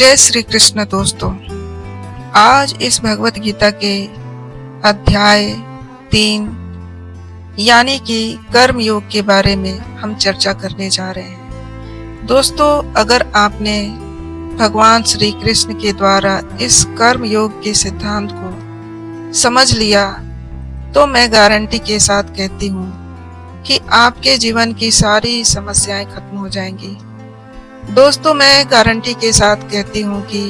जय श्री कृष्ण दोस्तों। आज इस भगवत गीता के अध्याय 3 यानी कि कर्म योग के बारे में हम चर्चा करने जा रहे हैं। दोस्तों, अगर आपने भगवान श्री कृष्ण के द्वारा इस कर्म योग के सिद्धांत को समझ लिया तो मैं गारंटी के साथ कहती हूँ कि आपके जीवन की सारी समस्याएं खत्म हो जाएंगी। दोस्तों, मैं गारंटी के साथ कहती हूँ कि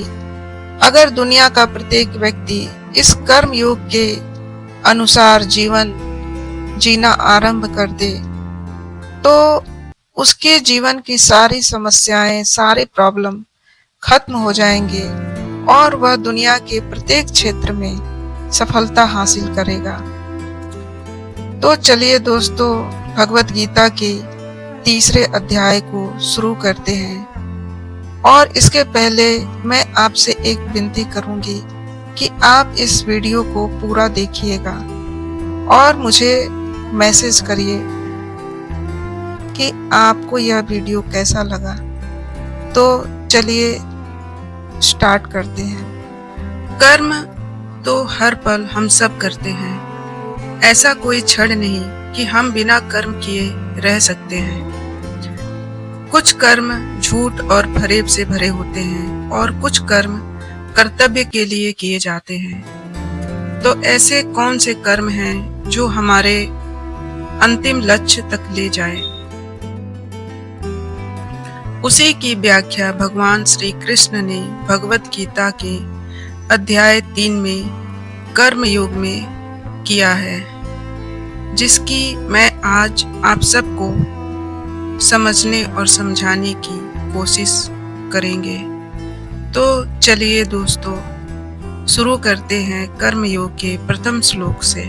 अगर दुनिया का प्रत्येक व्यक्ति इस कर्म योग के अनुसार जीवन जीना आरंभ कर दे तो उसके जीवन की सारी समस्याएं, सारे प्रॉब्लम खत्म हो जाएंगे और वह दुनिया के प्रत्येक क्षेत्र में सफलता हासिल करेगा। तो चलिए दोस्तों, भगवत गीता के तीसरे अध्याय को शुरू करते हैं। और इसके पहले मैं आपसे एक विनती करूंगी कि आप इस वीडियो को पूरा देखिएगा और मुझे मैसेज करिए कि आपको यह वीडियो कैसा लगा। तो चलिए स्टार्ट करते हैं। कर्म तो हर पल हम सब करते हैं। ऐसा कोई क्षण नहीं कि हम बिना कर्म किए रह सकते हैं। कुछ कर्म झूठ और फरेब से भरे होते हैं और कुछ कर्म कर्तव्य के लिए किए जाते हैं। तो ऐसे कौन से कर्म हैं जो हमारे अंतिम लक्ष्य तक ले जाए? उसी की व्याख्या भगवान श्री कृष्ण ने भगवत गीता के अध्याय 3 में कर्म योग में किया है, जिसकी मैं आज आप सबको समझने और समझाने की कोशिश करेंगे। तो चलिए दोस्तों, शुरू करते हैं कर्म योग के प्रथम श्लोक से।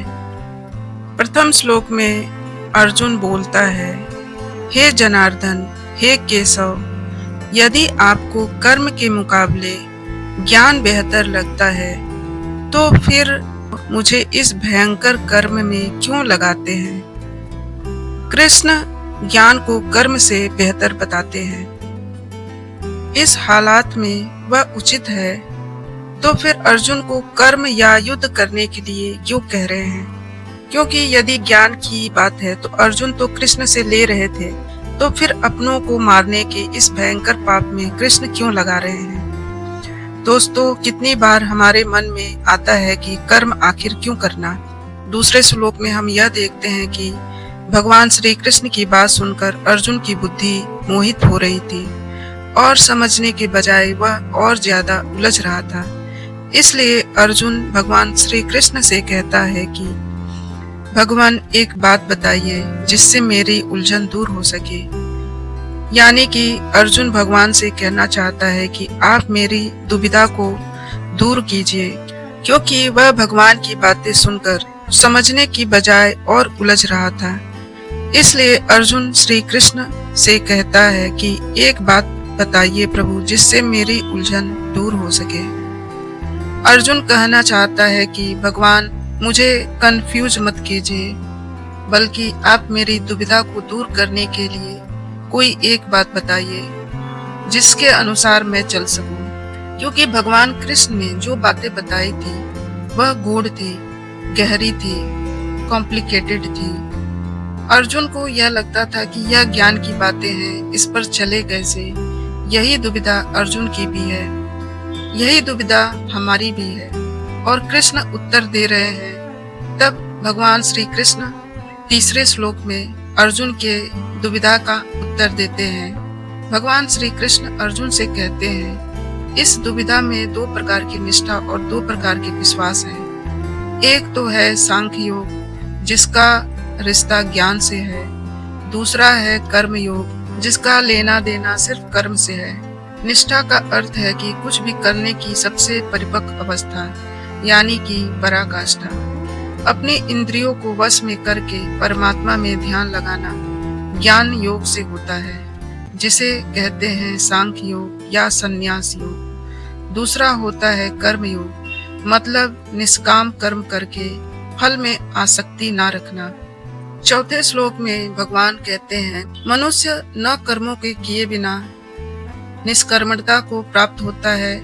प्रथम श्लोक में अर्जुन बोलता है, हे जनार्दन, हे केशव, यदि आपको कर्म के मुकाबले ज्ञान बेहतर लगता है तो फिर मुझे इस भयंकर कर्म में क्यों लगाते हैं? कृष्ण ज्ञान को कर्म से बेहतर बताते हैं। इस हालात में वह उचित है तो फिर अर्जुन को कर्म या युद्ध करने के लिए क्यों कह रहे हैं? क्योंकि यदि ज्ञान की बात है तो अर्जुन तो कृष्ण से ले रहे थे, तो फिर अपनों को मारने के इस भयंकर पाप में कृष्ण क्यों लगा रहे हैं? दोस्तों, कितनी बार हमारे मन में आता है कि कर्म आखिर क्यों करना। दूसरे श्लोक में हम यह देखते हैं कि भगवान श्री कृष्ण की बात सुनकर अर्जुन की बुद्धि मोहित हो रही थी और समझने के बजाय वह और ज्यादा उलझ रहा था। इसलिए अर्जुन भगवान श्री कृष्ण से कहता है कि भगवान, एक बात बताइए जिससे मेरी उलझन दूर हो सके। यानी कि अर्जुन भगवान से कहना चाहता है कि आप मेरी दुविधा को दूर कीजिए, क्योंकि वह भगवान की बातें सुनकर समझने की बजाय और उलझ रहा था। इसलिए अर्जुन श्री कृष्ण से कहता है कि एक बात बताइए प्रभु, जिससे मेरी उलझन दूर हो सके। अर्जुन कहना चाहता है कि भगवान, मुझे कंफ्यूज मत कीजिए, बल्कि आप मेरी दुविधा को दूर करने के लिए कोई एक बात बताइए जिसके अनुसार मैं चल सकूं। क्योंकि भगवान कृष्ण ने जो बातें बताई थी वह गूढ़ थी, गहरी थी, कॉम्प्लिकेटेड थी। अर्जुन को यह लगता था कि यह ज्ञान की बातें हैं, इस पर चले कैसे? यही दुविधा अर्जुन की भी है, यही दुविधा हमारी भी है। और कृष्ण उत्तर दे रहे हैं। तब भगवान श्री कृष्ण तीसरे श्लोक में अर्जुन के दुविधा का उत्तर देते हैं। भगवान श्री कृष्ण अर्जुन से कहते हैं, इस दुविधा में 2 प्रकार की निष्ठा और 2 प्रकार के विश्वास हैं। एक तो है सांख्य योग, जिसका रिश्ता ज्ञान से है। दूसरा है कर्म योग, जिसका लेना देना सिर्फ कर्म से है। निष्ठा का अर्थ है कि कुछ भी करने की सबसे परिपक्व अवस्था, यानी कि पराकाष्ठा। अपनी इंद्रियों को वश में करके परमात्मा में ध्यान लगाना ज्ञान योग से होता है, जिसे कहते हैं सांख्य योग या संन्यास योग। दूसरा होता है कर्म योग, मतलब निष्काम कर्म करके फल में आसक्ति ना रखना। चौथे श्लोक में भगवान कहते हैं, मनुष्य न कर्मों के किए बिना निष्कर्मणता को प्राप्त होता है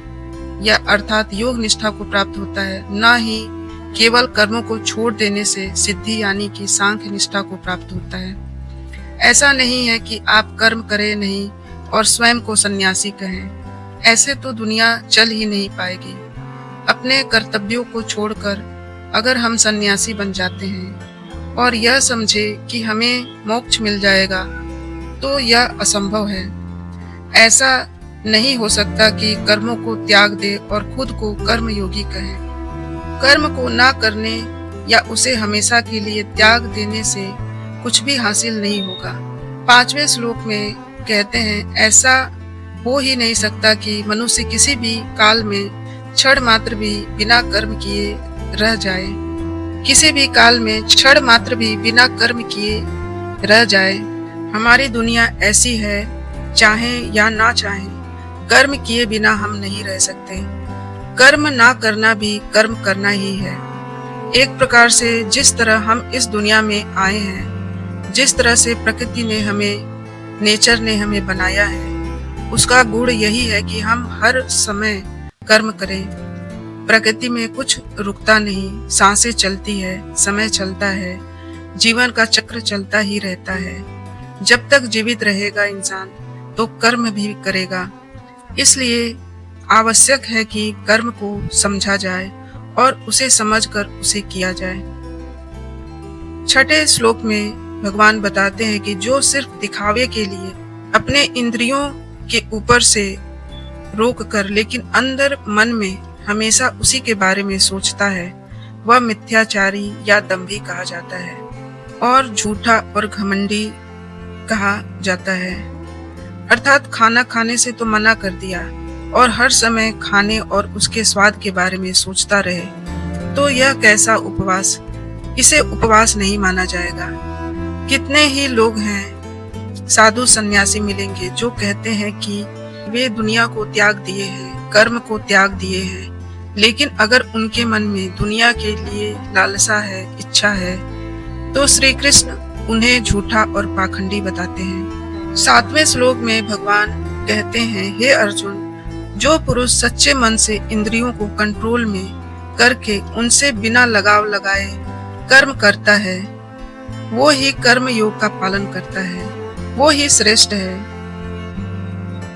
या अर्थात योग निष्ठा को प्राप्त होता है, ना ही केवल कर्मों को छोड़ देने से सिद्धि यानी कि सांख्य निष्ठा को प्राप्त होता है। ऐसा नहीं है कि आप कर्म करें नहीं और स्वयं को सन्यासी कहें, ऐसे तो दुनिया चल ही नहीं पाएगी। अपने कर्तव्यों को छोड़कर अगर हम सन्यासी बन जाते हैं और यह समझे कि हमें मोक्ष मिल जाएगा, तो यह असंभव है। ऐसा नहीं हो सकता कि कर्मों को त्याग दे और खुद को कर्मयोगी कहें। कर्म को ना करने या उसे हमेशा के लिए त्याग देने से कुछ भी हासिल नहीं होगा। 5वें श्लोक में कहते हैं, ऐसा हो ही नहीं सकता कि मनुष्य किसी भी काल में क्षण मात्र भी बिना कर्म किए रह जाए। किसी भी काल में क्षण मात्र भी बिना कर्म किए रह जाए। हमारी दुनिया ऐसी है, चाहे या ना चाहे, कर्म किए बिना हम नहीं रह सकते। कर्म ना करना भी कर्म करना ही है। एक प्रकार से जिस तरह हम इस दुनिया में आए हैं, जिस तरह से प्रकृति ने हमें, नेचर ने हमें बनाया है, उसका गुण यही है कि हम हर समय कर्म करें। प्रकृति में कुछ रुकता नहीं, सांसें चलती है, समय चलता है, जीवन का चक्र चलता ही रहता है। जब तक जीवित रहेगा इंसान तो कर्म भी करेगा। इसलिए आवश्यक है कि कर्म को समझा जाए और उसे समझकर उसे किया जाए। 6ठे श्लोक में भगवान बताते हैं कि जो सिर्फ दिखावे के लिए अपने इंद्रियों के ऊपर से रोक कर लेकिन अंदर मन में हमेशा उसी के बारे में सोचता है, वह मिथ्याचारी या दंभी कहा जाता है और झूठा और घमंडी कहा जाता है। अर्थात खाना खाने से तो मना कर दिया और हर समय खाने और उसके स्वाद के बारे में सोचता रहे, तो यह कैसा उपवास? इसे उपवास नहीं माना जाएगा। कितने ही लोग हैं, साधु सन्यासी मिलेंगे जो कहते हैं कि वे दुनिया को त्याग दिए हैं, कर्म को त्याग दिए हैं, लेकिन अगर उनके मन में दुनिया के लिए लालसा है, इच्छा है, तो श्री कृष्ण उन्हें झूठा और पाखंडी बताते हैं। 7वें श्लोक में भगवान कहते हैं, हे अर्जुन, जो पुरुष सच्चे मन से इंद्रियों को कंट्रोल में करके उनसे बिना लगाव लगाए कर्म करता है, वो ही कर्म योग का पालन करता है, वो ही श्रेष्ठ है।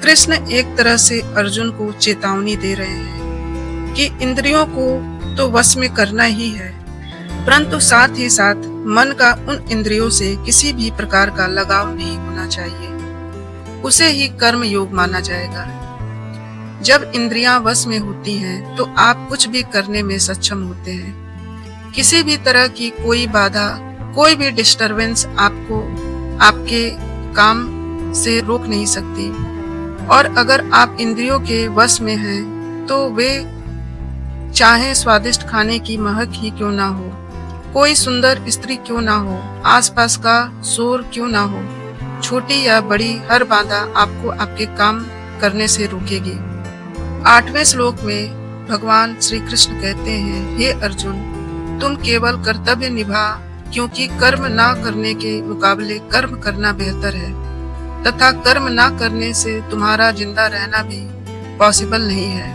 कृष्ण एक तरह से अर्जुन को चेतावनी दे रहे हैं कि इंद्रियों को तो वश में करना ही है, परंतु साथ ही साथ मन का उन इंद्रियों से किसी भी प्रकार का लगाव नहीं होना चाहिए। उसे ही कर्म योग माना जाएगा। जब इंद्रियां वश में होती हैं तो आप कुछ भी करने में सक्षम होते हैं। किसी भी तरह की कोई बाधा, कोई भी डिस्टरबेंस आपको आपके काम से रोक नहीं सकती। और अगर आप इंद्रियों के वश में हैं तो वे चाहे स्वादिष्ट खाने की महक ही क्यों ना हो, कोई सुंदर स्त्री क्यों ना हो, आसपास का शोर क्यों ना हो, छोटी या बड़ी हर बाधा आपको आपके काम करने से रोकेगी। 8वें श्लोक में भगवान श्री कृष्ण कहते हैं, हे अर्जुन, तुम केवल कर्तव्य निभा, क्योंकि कर्म ना करने के मुकाबले कर्म करना बेहतर है, तथा कर्म ना करने से तुम्हारा जिंदा रहना भी पॉसिबल नहीं है।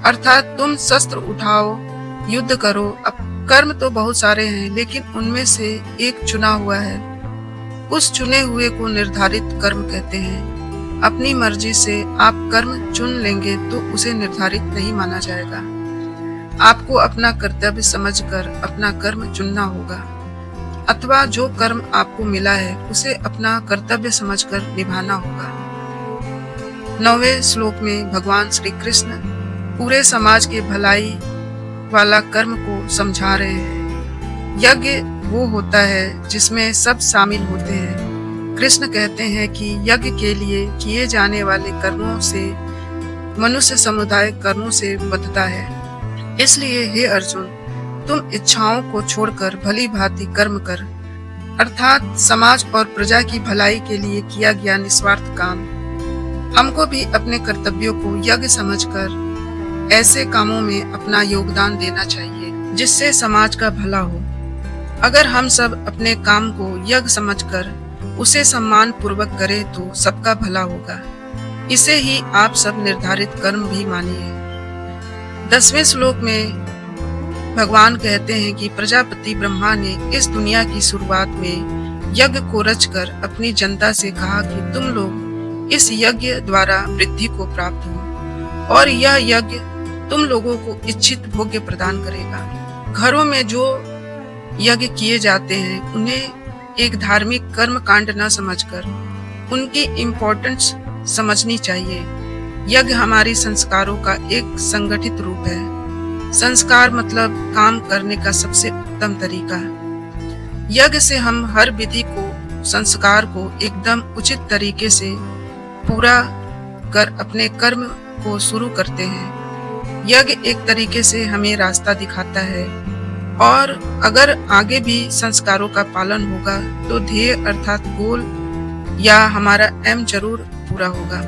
अर्थात तुम शस्त्र उठाओ, युद्ध करो। अब कर्म तो बहुत सारे हैं, लेकिन उनमें से एक चुना हुआ है। उस चुने हुए को निर्धारित कर्म कहते हैं। अपनी मर्जी से आप कर्म चुन लेंगे तो उसे निर्धारित नहीं माना जाएगा। आपको अपना कर्तव्य समझकर अपना कर्म चुनना होगा, अथवा जो कर्म आपको मिला है उसे अपना कर्तव्य समझकर निभाना होगा। 9वें श्लोक में भगवान श्री कृष्ण पूरे समाज के भलाई वाला कर्म को समझा रहे हैं। यज्ञ वो होता है जिसमें सब शामिल होते हैं। कृष्ण कहते हैं कि यज्ञ के लिए किए जाने वाले कर्मों से मनुष्य समुदाय कर्मों से बंधता है। इसलिए हे अर्जुन, तुम इच्छाओं को छोड़कर भली भांति कर्म कर, अर्थात समाज और प्रजा की भलाई के लिए किया गया निस्वार्थ काम। हमको भी अपने कर्तव्यों को यज्ञ समझकर ऐसे कामों में अपना योगदान देना चाहिए जिससे समाज का भला हो। अगर हम सब अपने काम को यज्ञ समझकर उसे सम्मान पूर्वक करें तो सबका भला होगा। इसे ही आप सब निर्धारित कर्म भी मानिए। 10वें श्लोक में भगवान कहते हैं कि प्रजापति ब्रह्मा ने इस दुनिया की शुरुआत में यज्ञ को रचकर अपनी जनता से कहा कि तुम लोग इस यज्ञ द्वारा वृद्धि को प्राप्त हो और यह यज्ञ तुम लोगों को इच्छित भोग्य प्रदान करेगा। घरों में जो यज्ञ किए जाते हैं उन्हें एक धार्मिक कर्म कांड न समझकर उनकी इम्पोर्टेंस समझनी चाहिए। यज्ञ हमारी संस्कारों का एक संगठित रूप है। संस्कार मतलब काम करने का सबसे उत्तम तरीका। यज्ञ से हम हर विधि को, संस्कार को एकदम उचित तरीके से पूरा कर अपने कर्म को शुरू करते हैं। यज्ञ एक तरीके से हमें रास्ता दिखाता है और अगर आगे भी संस्कारों का पालन होगा तो ध्येय अर्थात गोल या हमारा एम जरूर पूरा होगा।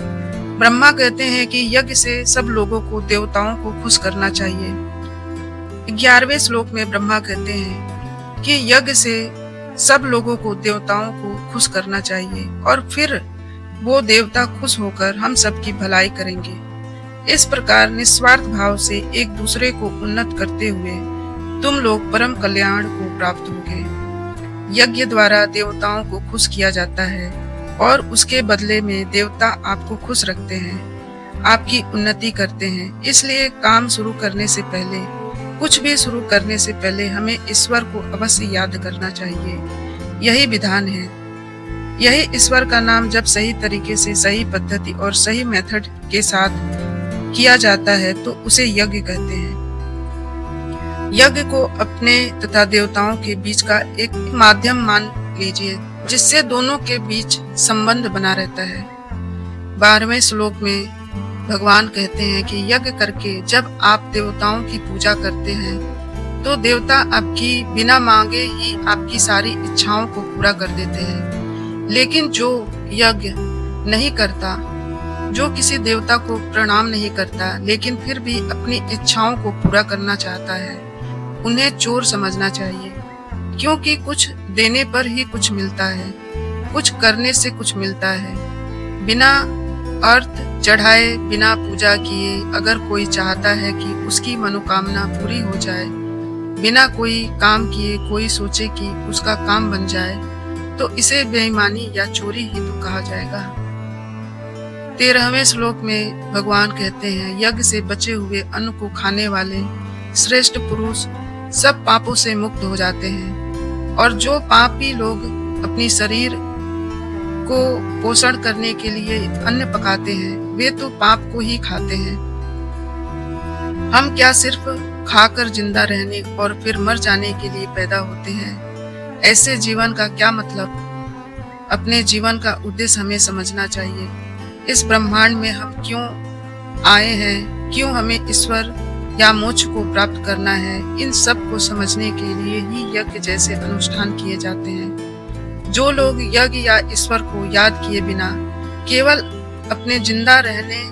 ब्रह्मा कहते हैं कि यज्ञ से सब लोगों को, देवताओं को खुश करना चाहिए। 11वें श्लोक में ब्रह्मा कहते हैं कि यज्ञ से सब लोगों को, देवताओं को खुश करना चाहिए और फिर वो देवता खुश होकर हम सबकी भलाई करेंगे। इस प्रकार निस्वार्थ भाव से एक दूसरे को उन्नत करते हुए तुम लोग परम कल्याण को प्राप्त होंगे। यज्ञ द्वारा देवताओं को खुश किया जाता है और उसके बदले में देवता आपको खुश रखते हैं, आपकी उन्नति करते हैं। इसलिए काम शुरू करने से पहले, कुछ भी शुरू करने से पहले हमें ईश्वर को अवश्य याद करना चाहिए। यही विधान है। यही ईश्वर का नाम जब सही तरीके से, सही पद्धति और सही मेथड के साथ किया जाता है तो उसे यज्ञ कहते हैं। यज्ञ को अपने तथा देवताओं के बीच का एक माध्यम मान लीजिए जिससे दोनों के बीच संबंध बना रहता है। 12वें श्लोक में भगवान कहते हैं कि यज्ञ करके जब आप देवताओं की पूजा करते हैं तो देवता आपकी बिना मांगे ही आपकी सारी इच्छाओं को पूरा कर देते हैं। लेकिन जो यज्ञ नहीं करता, जो किसी देवता को प्रणाम नहीं करता लेकिन फिर भी अपनी इच्छाओं को पूरा करना चाहता है, उन्हें चोर समझना चाहिए, क्योंकि कुछ देने पर ही कुछ मिलता है, कुछ करने से कुछ मिलता है। बिना अर्थ चढ़ाए, बिना पूजा किए अगर कोई चाहता है कि उसकी मनोकामना पूरी हो जाए, बिना कोई काम किए कोई सोचे कि उसका काम बन जाए, तो इसे बेईमानी या चोरी ही तो कहा जाएगा। 13वें श्लोक में भगवान कहते हैं यज्ञ से बचे हुए अन्न को खाने वाले श्रेष्ठ पुरुष सब पापों से मुक्त हो जाते हैं और जो पापी लोग अपनी शरीर को पोषण करने के लिए अन्न पकाते हैं वे तो पाप को ही खाते हैं। हम क्या सिर्फ खाकर जिंदा रहने और फिर मर जाने के लिए पैदा होते हैं? ऐसे जीवन का क्या मतलब? अपने जीवन का उद्देश्य हमें समझना चाहिए। इस ब्रह्मांड में हम क्यों आए हैं, क्यों हमें ईश्वर या मोक्ष को प्राप्त करना है, इन सब को समझने के लिए ही यज्ञ जैसे अनुष्ठान किए जाते हैं। जो लोग यज्ञ या ईश्वर को याद किए बिना केवल अपने जिंदा रहने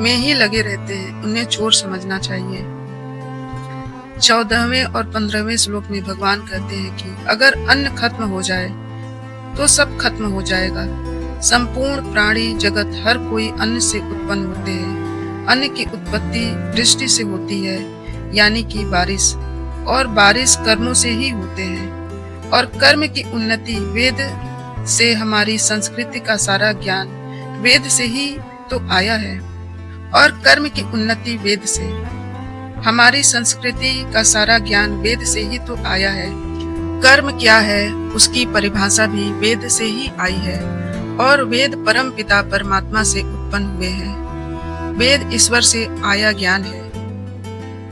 में ही लगे रहते हैं, उन्हें चोर समझना चाहिए। 14वें और 15वें श्लोक में भगवान कहते हैं कि अगर अन्न खत्म हो जाए तो सब खत्म हो जाएगा। संपूर्ण प्राणी जगत हर कोई अन्न से उत्पन्न होते हैं। अन्न की उत्पत्ति दृष्टि से होती है, यानी कि बारिश, और बारिश कर्मों से ही होते हैं और कर्म की उन्नति वेद से। हमारी संस्कृति का सारा ज्ञान वेद से ही तो आया है और कर्म की उन्नति वेद से। हमारी संस्कृति का सारा ज्ञान वेद से ही तो आया है। कर्म क्या है उसकी परिभाषा भी वेद से ही आई है और वेद परम पिता परमात्मा से उत्पन्न हुए हैं। वेद ईश्वर से आया ज्ञान है।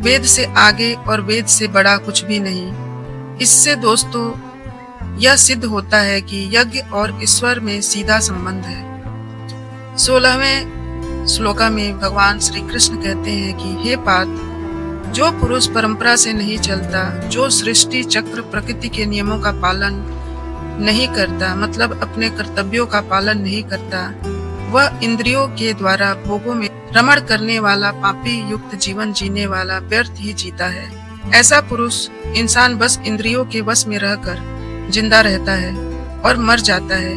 वेद से आगे और वेद से बड़ा कुछ भी नहीं। इससे दोस्तों यह सिद्ध होता है कि यज्ञ और ईश्वर में सीधा संबंध है। 16वें श्लोका में भगवान श्री कृष्ण कहते हैं कि हे पार्थ, जो पुरुष परंपरा से नहीं चलता, जो सृष्टि चक्र प्रकृति के नियमों का पालन नहीं करता, मतलब अपने कर्तव्यों का पालन नहीं करता, वह इंद्रियों के द्वारा भोगों में रमण करने वाला पापी युक्त जीवन जीने वाला व्यर्थ ही जीता है। ऐसा पुरुष इंसान बस इंद्रियों के वश में रहकर जिंदा रहता है और मर जाता है।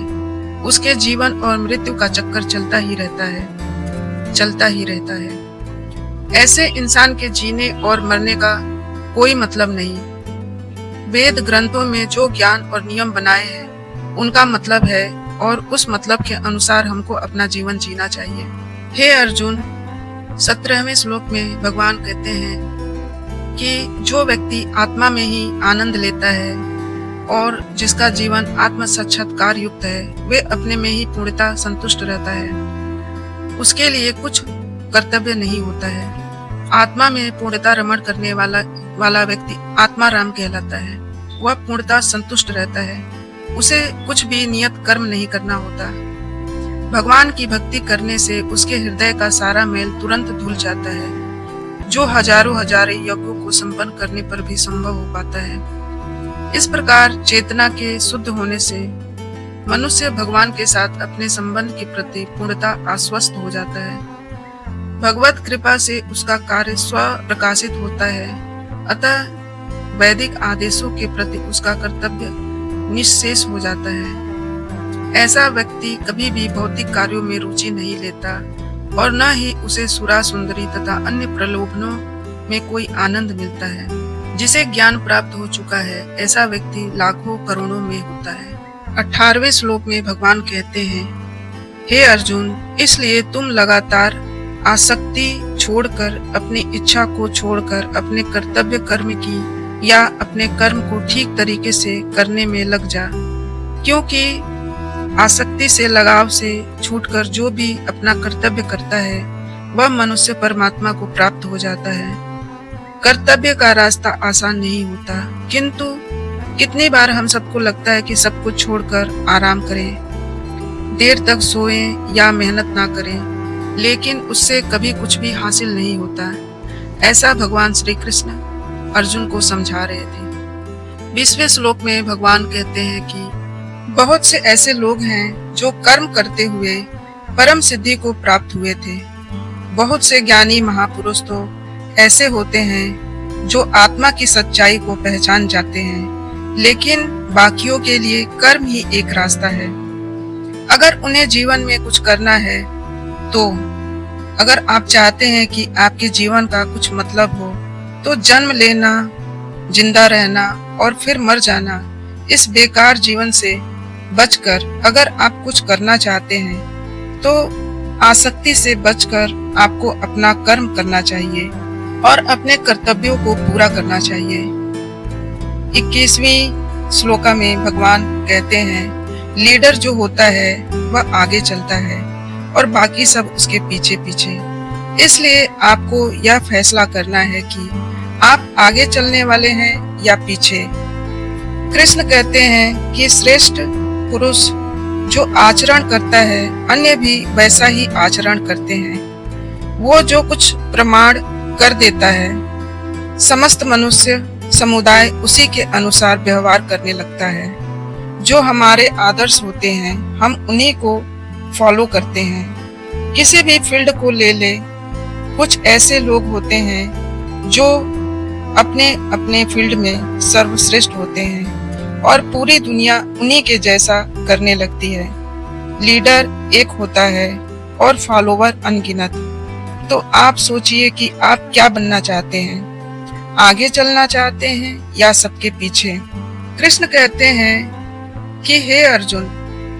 उसके जीवन और मृत्यु का चक्कर चलता ही रहता है। चलता ही रहता है। ऐसे इंसान के जीने और मरने का कोई मतलब नहीं। वेद ग्रंथों में जो ज्ञान और नियम बनाए हैं उनका मतलब है और उस मतलब के अनुसार हमको अपना जीवन जीना चाहिए। हे अर्जुन, 17वें श्लोक में भगवान कहते हैं कि जो व्यक्ति आत्मा में ही आनंद लेता है और जिसका जीवन आत्म साक्षात्कार युक्त है, वे अपने में ही पूर्णतः संतुष्ट रहता है। उसके लिए कुछ कर्तव्य नहीं होता है। आत्मा में पूर्णतः रमण करने वाला व्यक्ति आत्माराम कहलाता है। वह पूर्णतः संतुष्ट रहता है। उसे कुछ भी नियत कर्म नहीं करना होता। भगवान की भक्ति करने से उसके हृदय का सारा मेल तुरंत धुल जाता है, जो हजारों यज्ञों को संपन्न करने पर भी संभव हो पाता है। इस प्रकार चेतना के शुद्ध होने से मनुष्य भगवान के साथ अपने संबंध के प्रति पूर्णतः आश्वस्त हो जाता है। भगवत कृपा से उसका कार्य स्व प्रकाशित होता है, अतः वैदिक आदेशों के प्रति उसका कर्तव्य निःशेष हो जाता है। ऐसा व्यक्ति कभी भी भौतिक कार्यों में रुचि नहीं लेता और न ही उसे सुरा सुंदरी तथा अन्य प्रलोभनों में कोई आनंद मिलता है। जिसे ज्ञान प्राप्त हो चुका है, ऐसा व्यक्ति लाखों करोड़ों में होता है। 18वें श्लोक में भगवान कहते हैं, हे अर्जुन, इसलिए तुम लगातार आसक्ति छोड़कर, अपनी इच्छा को छोड़कर अपने कर्तव्य कर्म की या अपने कर्म को ठीक तरीके से करने में लग जा, क्योंकि आसक्ति से, लगाव से छूटकर जो भी अपना कर्तव्य करता है वह मनुष्य परमात्मा को प्राप्त हो जाता है। कर्तव्य का रास्ता आसान नहीं होता, किंतु कितनी बार हम सबको लगता है कि सब कुछ छोड़कर आराम करें, देर तक सोएं या मेहनत ना करें, लेकिन उससे कभी कुछ भी हासिल नहीं होता। ऐसा भगवान श्री कृष्ण अर्जुन को समझा रहे थे। 20वें श्लोक में भगवान कहते हैं कि बहुत से ऐसे लोग हैं जो कर्म करते हुए परम सिद्धि को प्राप्त हुए थे। बहुत से ज्ञानी महापुरुष तो ऐसे होते हैं जो आत्मा की सच्चाई को पहचान जाते हैं, लेकिन बाकियों के लिए कर्म ही एक रास्ता है। अगर उन्हें जीवन में कुछ करना है तो अगर आप चाहते हैं कि आपके जीवन का कुछ मतलब हो, तो जन्म लेना, जिंदा रहना और फिर मर जाना, इस बेकार जीवन से बचकर अगर आप कुछ करना चाहते हैं तो आसक्ति से बचकर आपको अपना कर्म करना चाहिए और अपने कर्तव्यों को पूरा करना चाहिए। 21वीं श्लोका में भगवान कहते हैं, लीडर जो होता है वह आगे चलता है और बाकी सब उसके पीछे पीछे। इसलिए आपको यह फैसला करना है कि आप आगे चलने वाले हैं या पीछे। कृष्ण कहते हैं कि श्रेष्ठ पुरुष जो आचरण करता है, अन्य भी वैसा ही आचरण करते हैं। वो जो कुछ प्रमाण कर देता है, समस्त मनुष्य समुदाय उसी के अनुसार व्यवहार करने लगता है। जो हमारे आदर्श होते हैं, हम उन्हीं को फॉलो करते हैं। किसी भी फील्ड को ले ले, कुछ ऐसे लोग होते हैं जो अपने अपने फील्ड में सर्वश्रेष्ठ होते हैं और पूरी दुनिया उन्हीं के जैसा करने लगती है। लीडर एक होता है और फॉलोवर अनगिनत। तो आप सोचिए कि आप क्या बनना चाहते हैं, आगे चलना चाहते हैं या सबके पीछे। कृष्ण कहते हैं कि हे अर्जुन,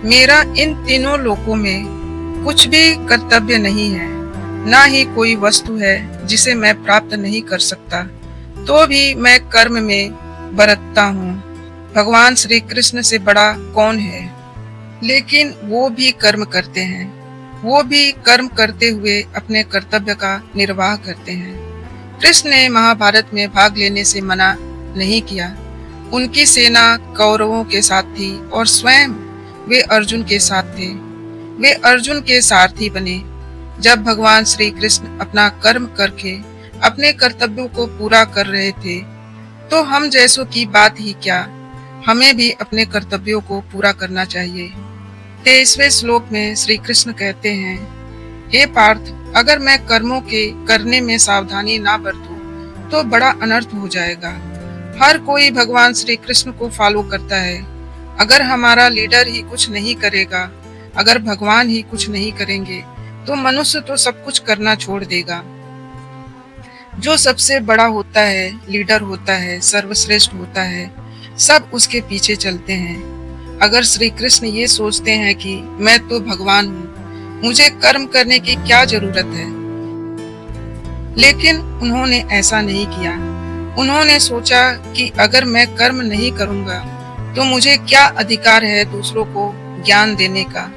मेरा इन तीनों लोकों में कुछ भी कर्तव्य नहीं है, ना ही कोई वस्तु है जिसे मैं प्राप्त नहीं कर सकता, तो भी मैं कर्म में बरतता हूँ। भगवान श्री कृष्ण से बड़ा कौन है? लेकिन वो भी कर्म करते हैं। वो भी कर्म करते हुए अपने कर्तव्य का निर्वाह करते हैं। कृष्ण ने महाभारत में भाग लेने से मना नहीं किया। उनकी सेना कौरवों के साथ थी और स्वयं वे अर्जुन के साथ थे। वे अर्जुन के सारथी बने। जब भगवान श्री कृष्ण अपना कर्म करके अपने कर्तव्यों को पूरा कर रहे थे, तो हम जैसों की बात ही क्या, हमें भी अपने कर्तव्यों को पूरा करना चाहिए। 23वें श्लोक में श्री कृष्ण कहते हैं, हे पार्थ, अगर मैं कर्मों के करने में सावधानी ना बरतूं तो बड़ा अनर्थ हो जाएगा। हर कोई भगवान श्री कृष्ण को फॉलो करता है। अगर हमारा लीडर ही कुछ नहीं करेगा, अगर भगवान ही कुछ नहीं करेंगे, तो मनुष्य तो सब कुछ करना छोड़ देगा। जो सबसे बड़ा होता है, लीडर होता है, सर्वश्रेष्ठ होता है, सब उसके पीछे चलते हैं। अगर श्री कृष्ण ये सोचते हैं कि मैं तो भगवान हूँ, मुझे कर्म करने की क्या जरूरत है, लेकिन उन्होंने ऐसा नहीं किया। उन्होंने सोचा कि अगर मैं कर्म नहीं करूँगा तो मुझे क्या अधिकार है दूसरों को ज्ञान देने का।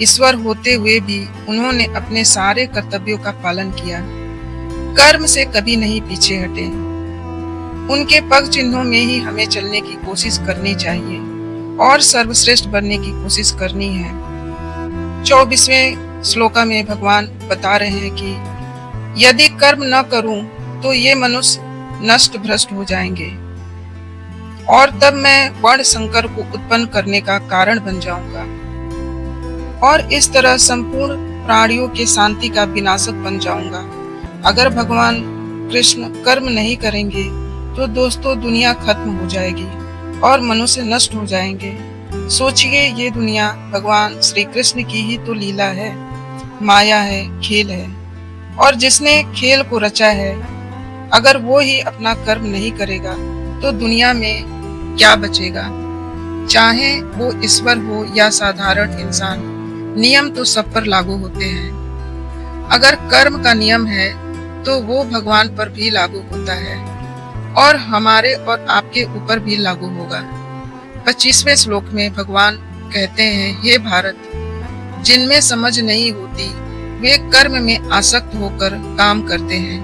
ईश्वर होते हुए भी उन्होंने अपने सारे कर्तव्यों का पालन किया, कर्म से कभी नहीं पीछे हटे। उनके पग चिन्हों में ही हमें चलने की कोशिश करनी चाहिए और सर्वश्रेष्ठ बनने की कोशिश करनी है। 24वें श्लोका में भगवान बता रहे हैं कि यदि कर्म न करूं तो ये मनुष्य नष्ट भ्रष्ट हो जाएंगे और तब मैं वर्ण संकर को उत्पन्न करने का कारण बन जाऊंगा और इस तरह संपूर्ण प्राणियों के शांति का विनाशक बन जाऊंगा। अगर भगवान कृष्ण कर्म नहीं करेंगे तो दोस्तों दुनिया खत्म हो जाएगी और मनुष्य नष्ट हो जाएंगे। सोचिए, ये दुनिया भगवान श्री कृष्ण की ही तो लीला है, माया है, खेल है, और जिसने खेल को रचा है अगर वो ही अपना कर्म नहीं करेगा तो दुनिया में क्या बचेगा। चाहे वो ईश्वर हो या साधारण इंसान, नियम तो सब पर लागू होते हैं। अगर कर्म का नियम है तो वो भगवान पर भी लागू होता है और हमारे और आपके ऊपर भी लागू होगा। 25वें श्लोक में भगवान कहते हैं, हे भारत, जिनमें समझ नहीं होती वे कर्म में आसक्त होकर काम करते हैं।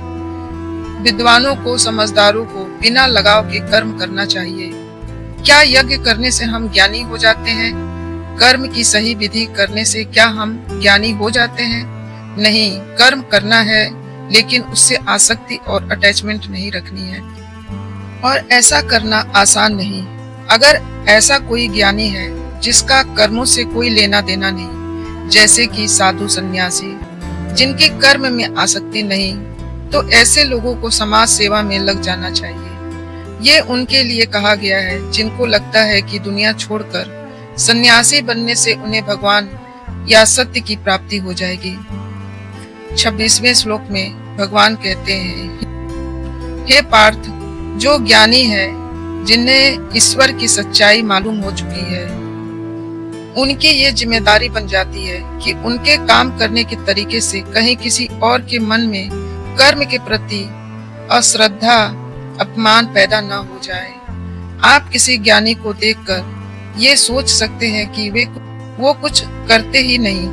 विद्वानों को, समझदारों को बिना लगाव के कर्म करना चाहिए। क्या यज्ञ करने से हम ज्ञानी हो जाते हैं? कर्म की सही विधि करने से क्या हम ज्ञानी हो जाते हैं? नहीं, कर्म करना है लेकिन उससे आसक्ति और अटैचमेंट नहीं रखनी है, और ऐसा करना आसान नहीं। अगर ऐसा कोई ज्ञानी है जिसका कर्मों से कोई लेना देना नहीं, जैसे कि साधु सन्यासी जिनके कर्म में आसक्ति नहीं, तो ऐसे लोगों को समाज सेवा में लग जाना चाहिए। ये उनके लिए कहा गया है जिनको लगता है कि दुनिया छोड़कर सन्यासी बनने से उन्हें भगवान या सत्य की प्राप्ति हो जाएगी। 26वें श्लोक में भगवान कहते हैं, हे पार्थ, जो ज्ञानी है, जिन्हें ईश्वर की सच्चाई मालूम हो चुकी है, उनकी ये जिम्मेदारी बन जाती है कि उनके काम करने के तरीके से कहीं किसी और के मन में कर्म के प्रति अश्रद्धा, अपमान पैदा न हो जाए। आप किसी ज्ञानी को देखकर ये सोच सकते हैं कि वो कुछ करते ही नहीं,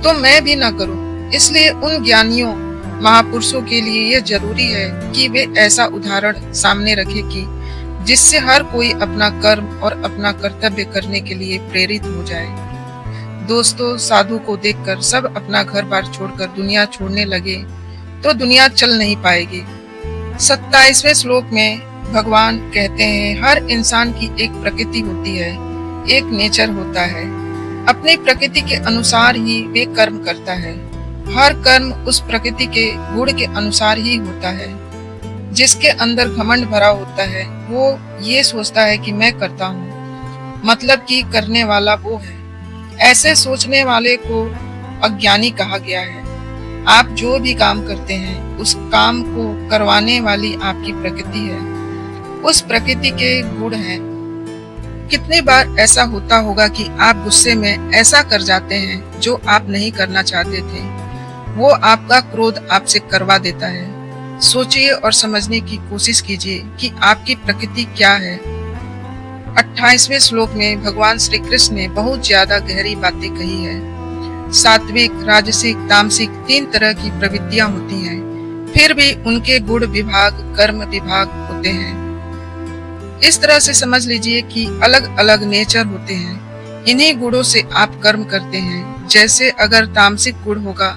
तो मैं भी ना करूं। इसलिए उन ज्ञानियों, महापुरुषों के लिए यह जरूरी है कि वे ऐसा उदाहरण सामने रखें कि जिससे हर कोई अपना कर्म और अपना कर्तव्य करने के लिए प्रेरित हो जाए। दोस्तों, साधु को देखकर सब अपना घर बार छोड़कर दुनिया छोड़ने लगे तो दुनिया चल नहीं पाएगी। 27वें श्लोक में भगवान कहते हैं, हर इंसान की एक प्रकृति होती है, एक नेचर होता है। अपनी प्रकृति के अनुसार ही वे कर्म करता है। हर कर्म उस प्रकृति के गुण के अनुसार ही होता है। जिसके अंदर घमंड भरा होता है वो ये सोचता है कि मैं करता हूँ, मतलब कि करने वाला वो है। ऐसे सोचने वाले को अज्ञानी कहा गया है। आप जो भी काम करते हैं उस काम को करवाने वाली आपकी प्रकृति है, उस प्रकृति के गुण हैं। कितनी बार ऐसा होता होगा कि आप गुस्से में ऐसा कर जाते हैं जो आप नहीं करना चाहते थे, वो आपका क्रोध आपसे करवा देता है। सोचिए और समझने की कोशिश कीजिए कि आपकी प्रकृति क्या है। 28वें श्लोक में भगवान श्री कृष्ण ने बहुत ज्यादा गहरी बातें कही है। सात्विक, राजसिक, तामसिक 3 तरह की प्रवृत्तियां होती हैं, फिर भी उनके गुण विभाग, कर्म विभाग होते हैं। इस तरह से समझ लीजिए कि अलग अलग नेचर होते हैं। इन्हीं गुणों से आप कर्म करते हैं। जैसे अगर तामसिक गुण होगा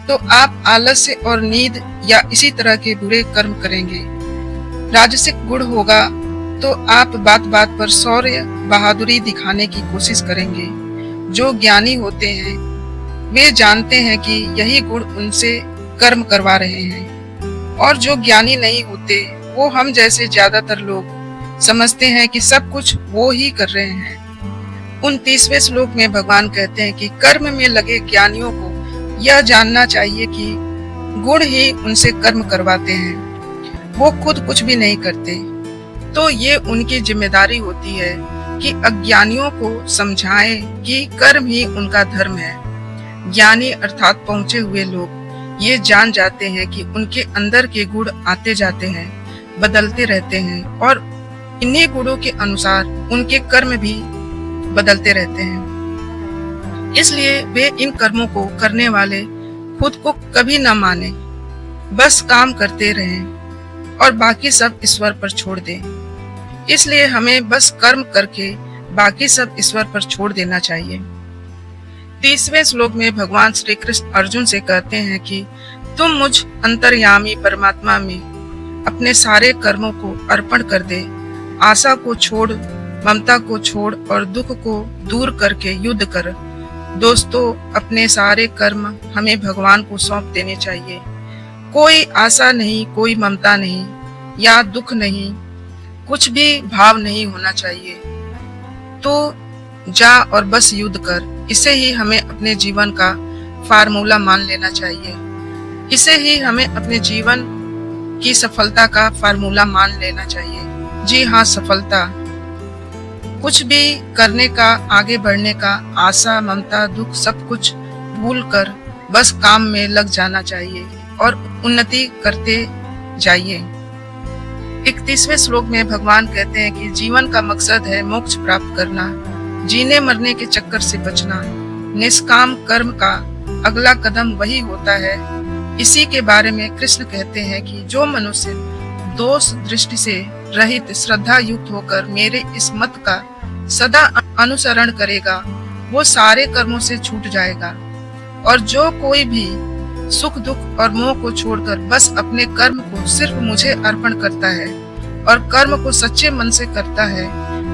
तो आप आलस्य और नींद या इसी तरह के बुरे कर्म करेंगे। राजसिक गुण होगा तो आप बात बात पर शौर्य, बहादुरी दिखाने की कोशिश करेंगे। जो ज्ञानी होते हैं वे जानते हैं कि यही गुण उनसे कर्म करवा रहे हैं, और जो ज्ञानी नहीं होते वो हम जैसे ज्यादातर लोग समझते हैं कि सब कुछ वो ही कर रहे हैं। 29वें श्लोक में भगवान कहते हैं कि कर्म में लगे ज्ञानियों को यह जानना चाहिए कि गुण ही उनसे कर्म करवाते हैं, वो खुद कुछ भी नहीं करते। तो ये उनकी जिम्मेदारी होती है कि अज्ञानियों को समझाएं कि कर्म ही उनका धर्म है। ज्ञानी अर्थात पहुंचे हुए लोग ये जान जाते हैं कि उनके अंदर के गुण आते जाते हैं, बदलते रहते हैं और इन्हीं गुणों के अनुसार उनके कर्म भी बदलते रहते हैं। इसलिए वे इन कर्मों को करने वाले खुद को कभी न माने, बस काम करते रहें और बाकी सब ईश्वर पर छोड़ दें। इसलिए हमें बस कर्म करके बाकी सब ईश्वर पर छोड़ देना चाहिए। 30वें श्लोक में भगवान श्री कृष्ण अर्जुन से कहते हैं कि तुम मुझ अंतर्यामी परमात्मा में अपने सारे कर्मों को अर्पण कर दे, आशा को छोड़, ममता को छोड़ और दुख को दूर करके युद्ध कर। दोस्तों, अपने सारे कर्म हमें भगवान को सौंप देने चाहिए। कोई आशा नहीं, कोई ममता नहीं या दुख नहीं, कुछ भी भाव नहीं होना चाहिए। तो जा और बस युद्ध कर। इसे ही हमें अपने जीवन का फार्मूला मान लेना चाहिए। इसे ही हमें अपने जीवन की सफलता का फार्मूला मान लेना चाहिए। जी हाँ, सफलता। कुछ भी करने का, आगे बढ़ने का, आशा, ममता, दुख सब कुछ भूल कर बस काम में लग जाना चाहिए और उन्नति करते जाइए। 31वें श्लोक में भगवान कहते हैं कि जीवन का मकसद है मोक्ष प्राप्त करना, जीने मरने के चक्कर से बचना। निष्काम कर्म का अगला कदम वही होता है। इसी के बारे में कृष्ण कहते हैं कि जो मनुष्य दोष दृष्टि से रहित श्रद्धा युक्त होकर मेरे इस मत का सदा अनुसरण करेगा, वो सारे कर्मों से छूट जाएगा। और जो कोई भी सुख दुख और मोह को छोड़कर बस अपने कर्म को सिर्फ मुझे अर्पण करता है और कर्म को सच्चे मन से करता है,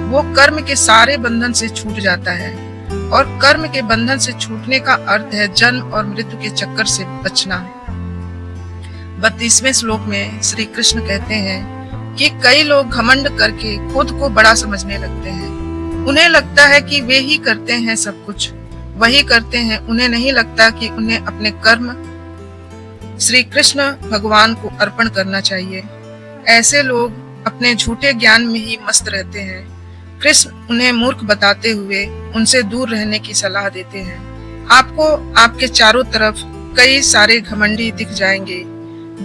वो कर्म के सारे बंधन से छूट जाता है। और कर्म के बंधन से छूटने का अर्थ है जन्म और मृत्यु के चक्कर से बचना। 32वें श्लोक में श्री कृष्ण कहते हैं कि कई लोग घमंड करके खुद को बड़ा समझने लगते हैं। उन्हें लगता है कि वे ही करते हैं, सब कुछ वही करते हैं। उन्हें नहीं लगता कि उन्हें अपने कर्म श्री कृष्ण भगवान को अर्पण करना चाहिए। ऐसे लोग अपने झूठे ज्ञान में ही मस्त रहते हैं। कृष्ण उन्हें मूर्ख बताते हुए उनसे दूर रहने की सलाह देते हैं। आपको आपके चारों तरफ कई सारे घमंडी दिख जाएंगे,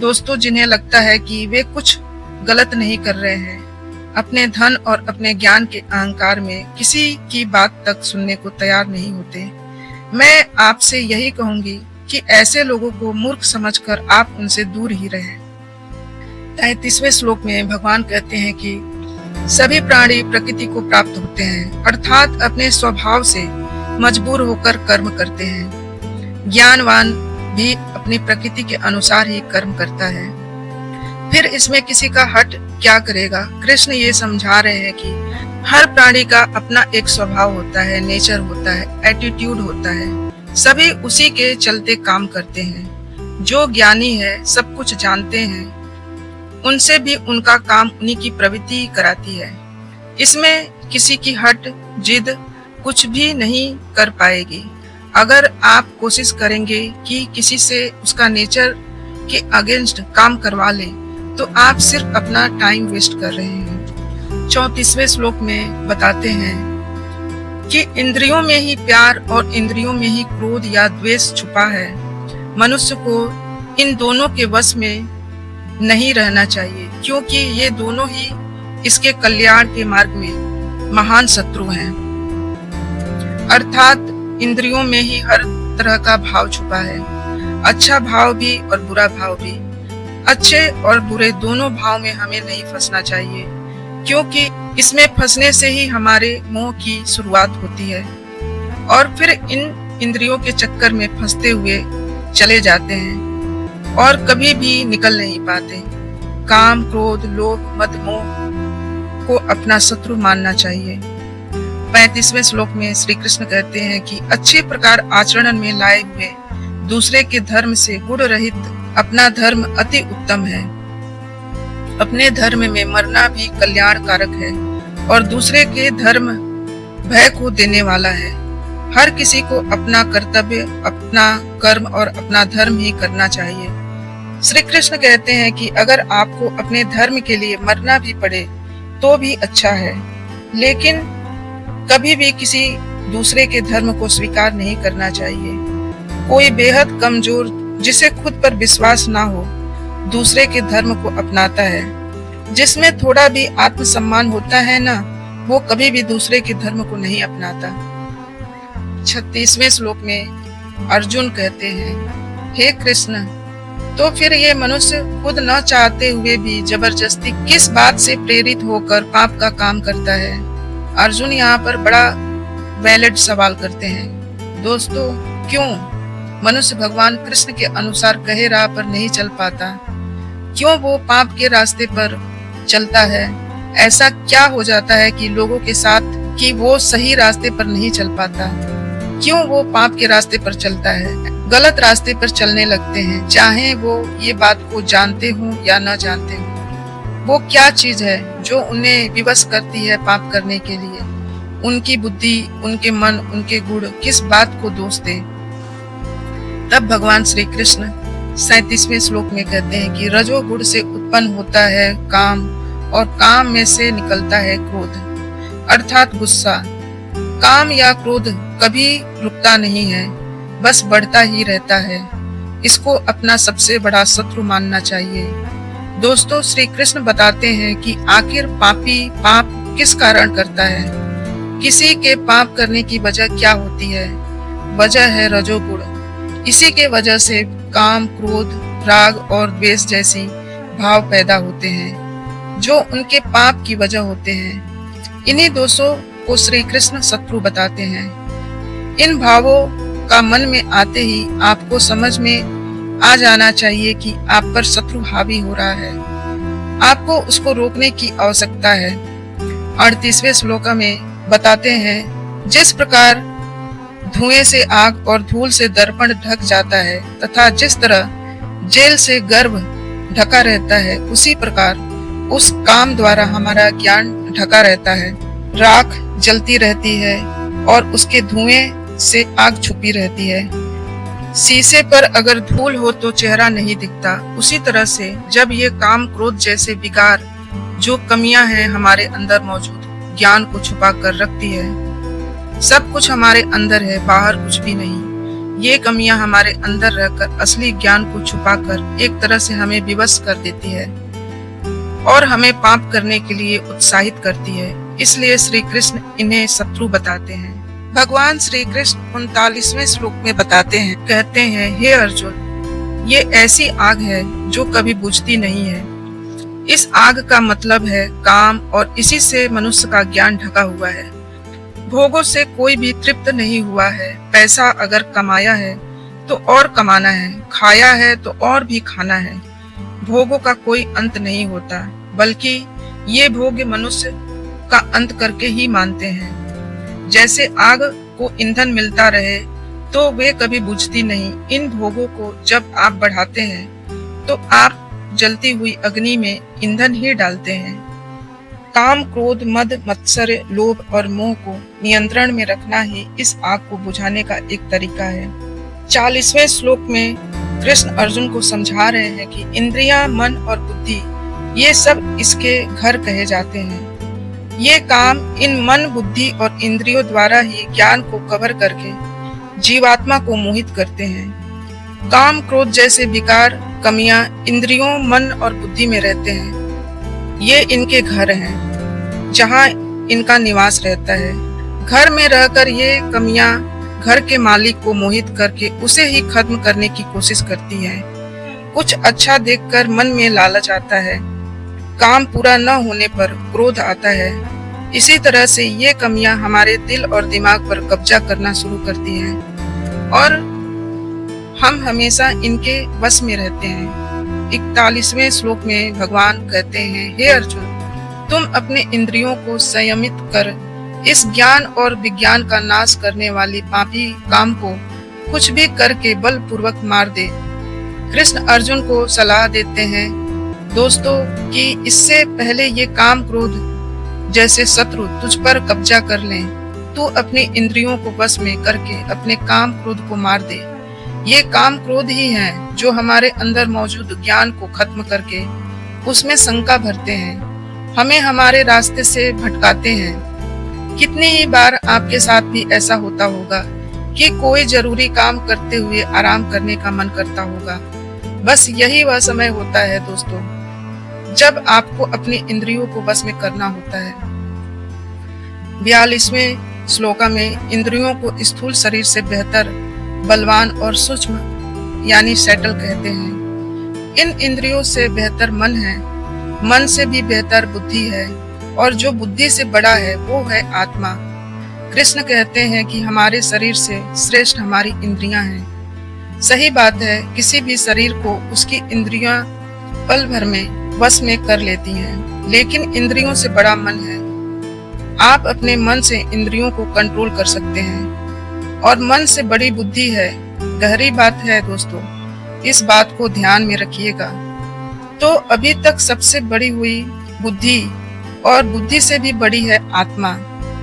दोस्तों, जिन्हें लगता है कि वे कुछ गलत नहीं कर रहे हैं। अपने धन और अपने ज्ञान के अहंकार में किसी की बात तक सुनने को तैयार नहीं होते। मैं आपसे यही कहूंगी कि ऐसे लोगों को मूर्ख समझकर आप उनसे दूर ही रहें। 33वें श्लोक में भगवान कहते हैं कि सभी प्राणी प्रकृति को प्राप्त होते हैं, अर्थात अपने स्वभाव से मजबूर होकर कर्म करते हैं। ज्ञानवान भी अपनी प्रकृति के अनुसार ही कर्म करता है, फिर इसमें किसी का हट क्या करेगा। कृष्ण ये समझा रहे हैं कि हर प्राणी का अपना एक स्वभाव होता है, नेचर होता है, एटीट्यूड होता है। सभी उसी के चलते काम करते हैं। जो ज्ञानी है, सब कुछ जानते हैं, उनसे भी उनका काम उन्हीं की प्रवृत्ति कराती है। इसमें किसी की हट जिद कुछ भी नहीं कर पाएगी। अगर आप कोशिश करेंगे कि किसी से उसका नेचर के अगेंस्ट काम करवा लें, तो आप सिर्फ अपना टाइम वेस्ट कर रहे हैं। 34वें श्लोक में बताते हैं कि इंद्रियों में ही प्यार और इंद्रियों में ही क्रोध या द्वेष छुपा है। मनुष्य को इन दोनों के वश में नहीं रहना चाहिए, क्योंकि ये दोनों ही इसके कल्याण के मार्ग में महान शत्रु हैं। अर्थात इंद्रियों में ही हर तरह का भाव छुपा है, अच्छा भाव भी और बुरा भाव भी। अच्छे और बुरे दोनों भाव में हमें नहीं फंसना चाहिए, क्योंकि इसमें फंसने से ही हमारे मोह की शुरुआत होती है और फिर इन इंद्रियों के चक्कर में फंसते हुए चले जाते हैं और कभी भी निकल नहीं पाते। काम, क्रोध, लोभ, मद, मोह को अपना शत्रु मानना चाहिए। 35वें श्लोक में श्री कृष्ण कहते हैं कि अच्छे प्रकार आचरण में लाए हुए दूसरे के धर्म से गुण रहित अपना धर्म अति उत्तम है। अपने धर्म में मरना भी कल्याण कारक है और दूसरे के धर्म भय को देने वाला है। हर किसी को अपना कर्तव्य, अपना कर्म और अपना धर्म ही करना चाहिए। श्री कृष्ण कहते हैं कि अगर आपको अपने धर्म के लिए मरना भी पड़े तो भी अच्छा है, लेकिन कभी भी किसी दूसरे के धर्म को स्वीकार नहीं करना चाहिए। कोई बेहद कमजोर, जिसे खुद पर विश्वास ना हो, दूसरे के धर्म को अपनाता है। जिसमें थोड़ा भी आत्मसम्मान होता है ना, वो कभी भी दूसरे के धर्म को नहीं अपनाता। 36वें श्लोक में अर्जुन कहते हैं, हे कृष्ण, तो फिर ये मनुष्य खुद न चाहते हुए भी जबरदस्ती किस बात से प्रेरित होकर पाप का काम करता है? अर्जुन यहाँ पर बड़ा वैलिड सवाल करते हैं। दोस्तों, क्यों मनुष्य भगवान कृष्ण के अनुसार कहे राह पर नहीं चल पाता? क्यों वो पाप के रास्ते पर चलता है? ऐसा क्या हो जाता है कि लोगों के साथ कि वो सही रास्ते पर नहीं चल पाता? क्यों वो पाप के रास्ते पर चलता है, गलत रास्ते पर चलने लगते हैं, चाहे वो ये बात को जानते हों या न जानते हों? वो क्या चीज है जो उन्हें विवश करती है पाप करने के लिए? उनकी बुद्धि, उनके मन, उनके गुण किस बात को दोष दे? तब भगवान श्री कृष्ण 37वें श्लोक में कहते हैं कि रजोगुण से उत्पन्न होता है काम, और काम में से निकलता है क्रोध, अर्थात गुस्सा। काम या क्रोध कभी रुकता नहीं है, बस बढ़ता ही रहता है। इसको अपना सबसे बड़ा शत्रु मानना चाहिए। दोस्तों, श्री कृष्ण बताते हैं कि आखिर पापी पाप किस कारण करता है? किसी के पाप करने की वजह क्या होती है? वजह है रजोगुण। इसी के वजह से काम, क्रोध, राग और द्वेष जैसी भाव पैदा होते हैं, जो उनके पाप की वजह होते हैं। इन्हीं दोषों को श्री कृष्ण शत्रु बताते हैं। इन भावों का मन में आते ही आपको समझ में आ जाना चाहिए कि आप पर शत्रु हावी हो रहा है। आपको उसको रोकने की आवश्यकता है। 38वें श्लोक में बताते हैं, जिस प्रकार धुएं से आग और धूल से दर्पण ढक जाता है, तथा जिस तरह जेल से गर्भ ढका रहता है, उसी प्रकार उस काम द्वारा हमारा ज्ञान ढका रहता है। राख जलती रहती है और उसके धुएं से आग छुपी रहती है। शीशे पर अगर धूल हो तो चेहरा नहीं दिखता। उसी तरह से जब ये काम, क्रोध जैसे विकार, जो कमियां हैं हमारे अंदर मौजूद, ज्ञान को छुपा कर रखती है। सब कुछ हमारे अंदर है, बाहर कुछ भी नहीं। ये कमियां हमारे अंदर रहकर असली ज्ञान को छुपाकर एक तरह से हमें विवश कर देती है और हमें पाप करने के लिए उत्साहित करती है। इसलिए श्री कृष्ण इन्हें शत्रु बताते हैं। भगवान श्री कृष्ण 39वें श्लोक में बताते हैं, कहते हैं, हे अर्जुन, ये ऐसी आग है जो कभी बुझती नहीं है। इस आग का मतलब है काम, और इसी से मनुष्य का ज्ञान ढका हुआ है। भोगों से कोई भी तृप्त नहीं हुआ है। पैसा अगर कमाया है तो और कमाना है, खाया है तो और भी खाना है। भोगों का कोई अंत नहीं होता, बल्कि ये भोग मनुष्य का अंत करके ही मानते हैं। जैसे आग को ईंधन मिलता रहे तो वे कभी बुझती नहीं। इन भोगों को जब आप बढ़ाते हैं तो आप जलती हुई अग्नि में ईंधन ही डालते हैं। काम, क्रोध, मद, मत्सर, लोभ और मोह को नियंत्रण में रखना ही इस आग को बुझाने का एक तरीका है। 40वें श्लोक में कृष्ण अर्जुन को समझा रहे हैं कि इंद्रियां, मन और बुद्धि, ये सब इसके घर कहे जाते हैं। ये काम इन मन, बुद्धि और इंद्रियों द्वारा ही ज्ञान को कवर करके जीवात्मा को मोहित करते हैं। काम, क्रोध जैसे विकार, कमियां इंद्रियों, मन और बुद्धि में रहते हैं। ये इनके घर हैं, जहाँ इनका निवास रहता है। घर में रहकर ये कमियां घर के मालिक को मोहित करके उसे ही खत्म करने की कोशिश करती हैं। कुछ अच्छा देखकर मन में लालच आता है। काम पूरा न होने पर क्रोध आता है। इसी तरह से ये कमियां हमारे दिल और दिमाग पर कब्जा करना शुरू करती हैं और हम हमेशा इनके वश में रहते हैं। 41वें श्लोक में भगवान कहते हैं, हे अर्जुन, तुम अपने इंद्रियों को संयमित कर इस ज्ञान और विज्ञान का नाश करने वाली पापी काम को कुछ भी करके बलपूर्वक मार दे। कृष्ण अर्जुन को सलाह देते हैं, दोस्तों, कि इससे पहले ये काम, क्रोध जैसे शत्रु तुझ पर कब्जा कर लें तू अपनी इंद्रियों को वश में करके अपने काम क्रोध को मार दे। ये काम क्रोध ही हैं जो हमारे अंदर मौजूद ज्ञान को खत्म करके उसमें शंका भरते हैं, हमें हमारे रास्ते से भटकाते हैं। कितनी ही बार आपके साथ भी ऐसा होता होगा कि कोई जरूरी काम करते हुए आराम करने का मन करता होगा। बस यही वह समय होता है दोस्तों, जब आपको अपनी इंद्रियों को वश में करना होता है। 42वें श्लोका में इंद्रियों को स्थूल शरीर से बेहतर बलवान और सूक्ष्म यानी सैटल कहते हैं। इन इंद्रियों से बेहतर मन है, मन से भी बेहतर बुद्धि है, और जो बुद्धि से बड़ा है वो है आत्मा। कृष्ण कहते हैं कि हमारे शरीर से श्रेष्ठ हमारी इंद्रियां हैं। सही बात है, किसी भी शरीर को उसकी इंद्रियां पल भर में वश में कर लेती हैं, लेकिन इंद्रियों से बड़ा मन है। आप अपने मन से इंद्रियों को कंट्रोल कर सकते हैं, और मन से बड़ी बुद्धि है। गहरी बात है दोस्तों, इस बात को ध्यान में रखिएगा। तो अभी तक सबसे बड़ी हुई बुद्धि, और बुद्धि से भी बड़ी है आत्मा,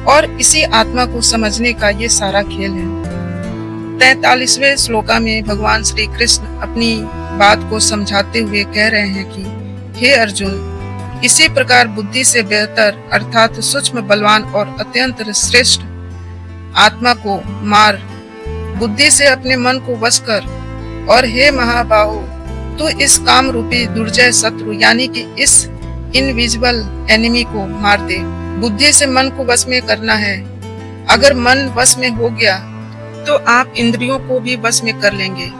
और इसी आत्मा को समझने का ये सारा खेल है। 43वें श्लोका में भगवान श्री कृष्ण अपनी बात को समझाते हुए कह रहे हैं कि हे अर्जुन, इसी प्रकार बुद्धि से बेहतर अर्थात सूक्ष्म बलवान और अत्यंत श्रेष्ठ आत्मा को मार, बुद्धि से अपने मन को वश कर, और हे महाबाहो, तू इस काम रूपी दुर्जय शत्रु यानी कि इस इनविजिबल एनिमी को मार दे। बुद्धि से मन को वश में करना है। अगर मन वश में हो गया तो आप इंद्रियों को भी वश में कर लेंगे।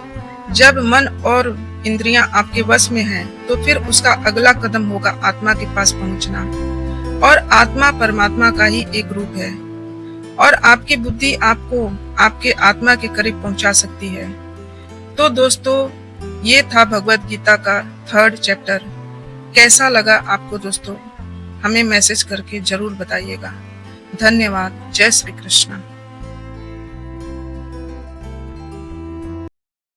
जब मन और इंद्रियां आपके वश में हैं, तो फिर उसका अगला कदम होगा आत्मा के पास पहुंचना, और आत्मा परमात्मा का ही एक रूप है, और आपकी बुद्धि आपको आपके आत्मा के करीब पहुंचा सकती है। तो दोस्तों, ये था भगवत गीता का 3rd चैप्टर। कैसा लगा आपको दोस्तों? हमें मैसेज करके जरूर बताइएगा। धन्यवाद। जय श्री कृष्ण।